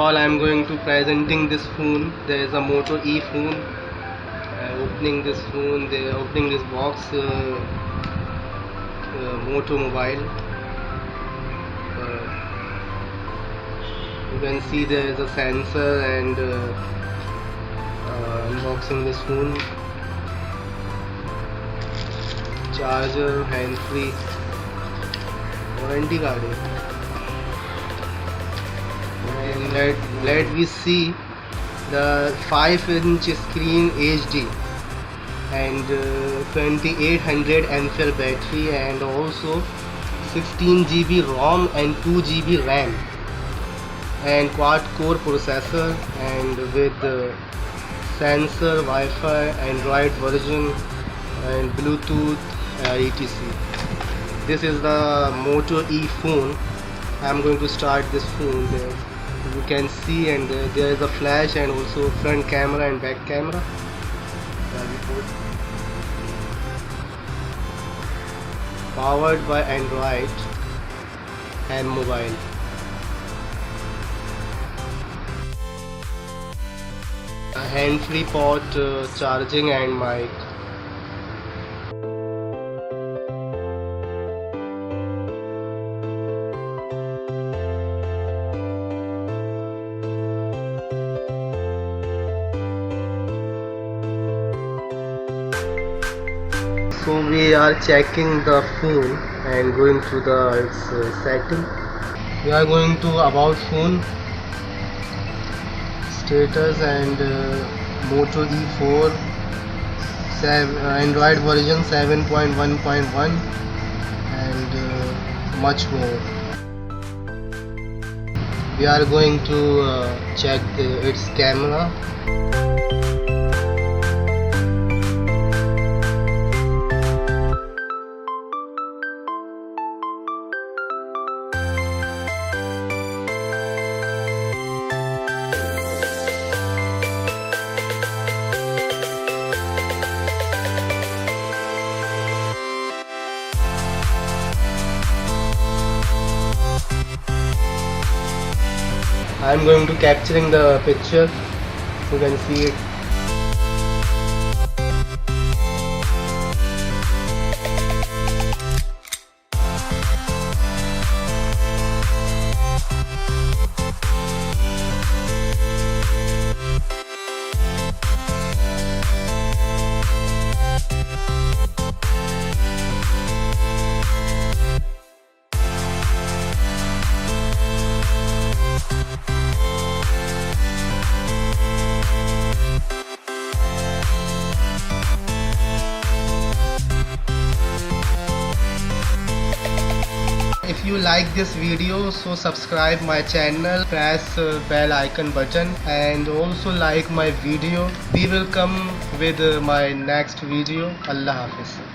all, I am going to presenting this phone. There is a Moto E phone. Opening this phone, they are opening this box. Moto mobile. You can see there is a sensor and unboxing this phone. Charger, hand free, warranty card. And let we see the 5-inch screen HD and 2800 mAh battery, and also 16 GB ROM and 2 GB RAM, and quad core processor, and with sensor, Wi-Fi, Android version, and Bluetooth, etc. This is the Moto E phone. I am going to start this phone. There you can see, and there is a flash and also front camera and back camera. Powered by Android and mobile. A hand-free port, charging and mic. So we are checking the phone and going through its setting. We are going to about phone, status, and Moto E4, Android version 7.1.1, and much more. We are going to check its camera. I am going to capturing the picture. You can see it. If you like this video, so subscribe my channel, press bell icon button, and also like my video. We will come with my next video. Allah Hafiz.